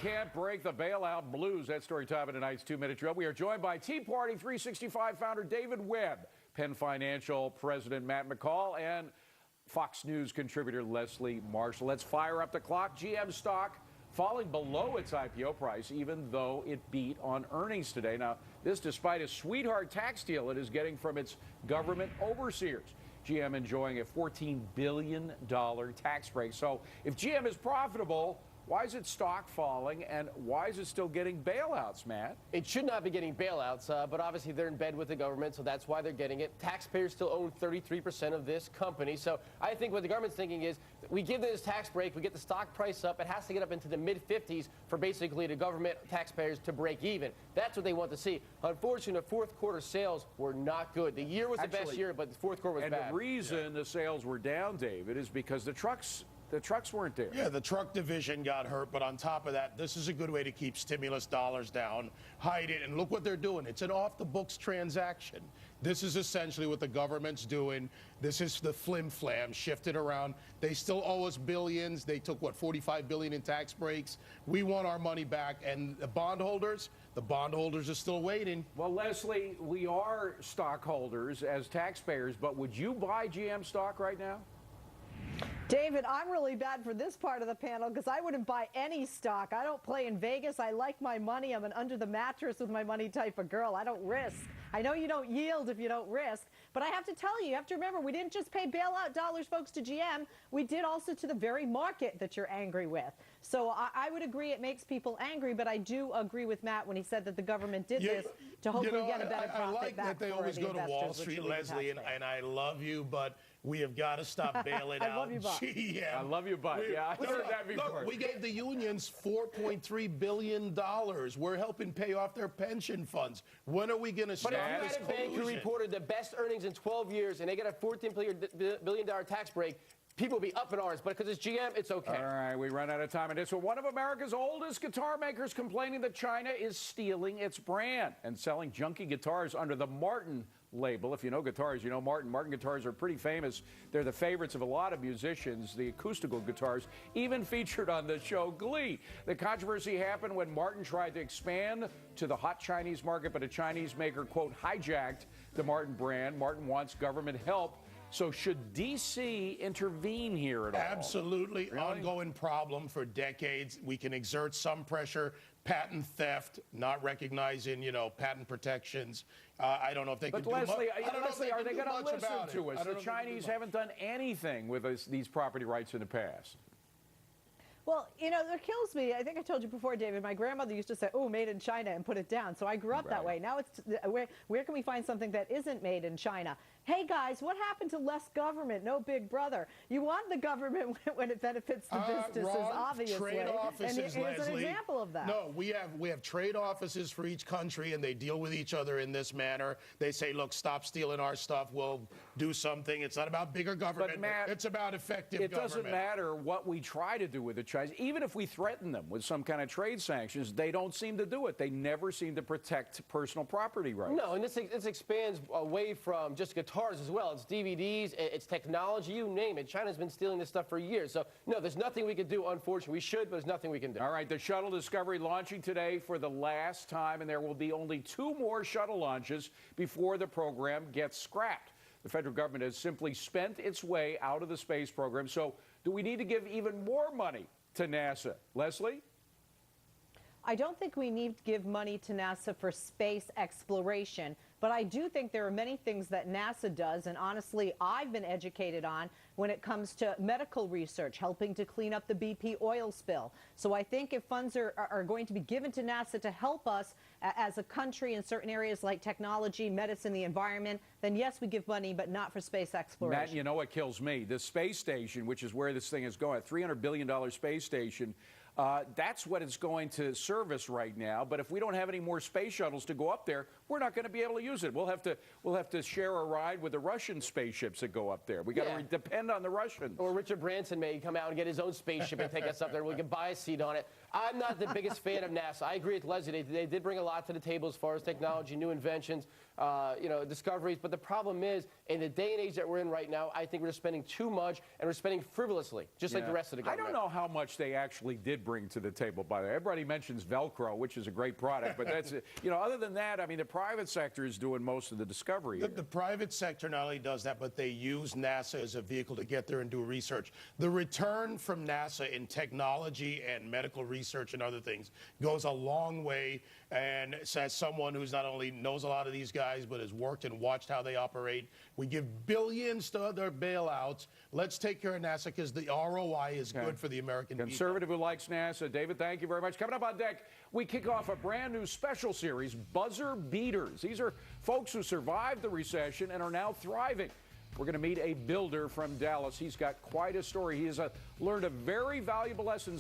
can't break the bailout blues. That story top of tonight's 2-minute drill. We are joined by Tea Party 365 founder David Webb, Penn Financial President Matt McCall, and Fox News contributor Leslie Marshall. Let's fire up the clock. GM stock falling below its IPO price, even though it beat on earnings today. Now, this despite a sweetheart tax deal it is getting from its government overseers. GM enjoying a $14 billion tax break. So if GM is profitable, why is its stock falling, and why is it still getting bailouts, Matt? It should not be getting bailouts, but obviously they're in bed with the government, so that's why they're getting it. Taxpayers still own 33% of this company. So I think what the government's thinking is we give this tax break, we get the stock price up. It has to get up into the mid-50s for basically the government taxpayers to break even. That's what they want to see. Unfortunately, the fourth quarter sales were not good. The year was the best year, but the fourth quarter was bad. And the reason the sales were down, David, is because the trucks weren't there. Yeah, the truck division got hurt, but on top of that, this is a good way to keep stimulus dollars down, hide it, and look what they're doing. It's an off-the-books transaction. This is essentially what the government's doing. This is the flim-flam shifted around. They still owe us billions. They took, what, $45 billion in tax breaks. We want our money back, and the bondholders are still waiting. Well, Leslie, we are stockholders as taxpayers, but would you buy GM stock right now? David, I'm really bad for this part of the panel because I wouldn't buy any stock. I don't play in Vegas. I like my money. I'm an under the mattress with my money type of girl. I don't risk. I know you don't yield if you don't risk, but I have to tell you have to remember, we didn't just pay bailout dollars, folks, to GM. We did also to the very market that you're angry with. So I would agree it makes people angry, but I do agree with Matt when he said that the government did this to hopefully get a better profit I like back that they for always the go to Wall investors, Street, Leslie, and I love you, but we have got to stop bailing out. I love you, Bob. I love you, Bud. Yeah, I heard that before. Look, we gave the unions $4.3 billion. We're helping pay off their pension funds. When are we going to stop But this if you had a bank who reported the best earnings in 12 years and they got a $14 billion tax break, people will be up in arms, but because it's GM, it's okay. All right, we run out of time on this. So one of America's oldest guitar makers complaining that China is stealing its brand and selling junky guitars under the Martin label. If you know guitars, you know Martin. Martin guitars are pretty famous. They're the favorites of a lot of musicians. The acoustical guitars even featured on the show Glee. The controversy happened when Martin tried to expand to the hot Chinese market, but a Chinese maker, quote, hijacked the Martin brand. Martin wants government help. So should D.C. intervene here at all? Absolutely. Really? Ongoing problem for decades. We can exert some pressure. Patent theft, not recognizing, patent protections. I don't know if they can do much. But Leslie, are they going to listen to us? The Chinese haven't done anything with these property rights in the past. Well, it kills me. I think I told you before, David, my grandmother used to say, oh, made in China, and put it down. So I grew up that way. Now it's where can we find something that isn't made in China? Hey, guys, what happened to less government? No big brother. You want the government when it benefits the businesses, obviously. Trade offices, and here's an example of that. No, we have trade offices for each country, and they deal with each other in this manner. They say, look, stop stealing our stuff. We'll do something. It's not about bigger government. But, Matt, it's about effective government. It doesn't matter what we try to do with the Chinese. Even if we threaten them with some kind of trade sanctions, they don't seem to do it. They never seem to protect personal property rights. No, and this expands away from just guitars as well. It's DVDs, it's technology, you name it. China's been stealing this stuff for years. So, no, there's nothing we can do, unfortunately. We should, but there's nothing we can do. All right, the shuttle Discovery launching today for the last time, and there will be only 2 more shuttle launches before the program gets scrapped. The federal government has simply spent its way out of the space program. So do we need to give even more money to NASA? Leslie? I don't think we need to give money to NASA for space exploration, but I do think there are many things that NASA does, and honestly, I've been educated on when it comes to medical research, helping to clean up the BP oil spill. So I think if funds are going to be given to NASA to help us as a country in certain areas like technology, medicine, the environment, then yes, we give money, but not for space exploration. Matt, you know what kills me? The space station, which is where this thing is going, a $300 billion space station, that's what it's going to service right now. But if we don't have any more space shuttles to go up there, we're not going to be able to use it. We'll have to share a ride with the Russian spaceships that go up there. We got to depend on the Russians. Or Richard Branson may come out and get his own spaceship and take us up there. We can buy a seat on it. I'm not the biggest fan of NASA. I agree with Leslie. They did bring a lot to the table as far as technology, new inventions, discoveries. But the problem is, in the day and age that we're in right now, I think we're spending too much and we're spending frivolously, just like the rest of the government. I don't know how much they actually did bring to the table, by the way. Everybody mentions Velcro, which is a great product, but that's, other than that, I mean, the private sector is doing most of the discovery. The private sector not only does that, but they use NASA as a vehicle to get there and do research. The return from NASA in technology and medical research and other things goes a long way. And as someone who's not only knows a lot of these guys, but has worked and watched how they operate, we give billions to other bailouts. Let's take care of NASA because the ROI is good for the American Conservative who likes NASA. David, thank you very much. Coming up on deck, we kick off a brand new special series, Buzzer Beaters. These are folks who survived the recession and are now thriving. We're going to meet a builder from Dallas. He's got quite a story. He has learned a very valuable lesson.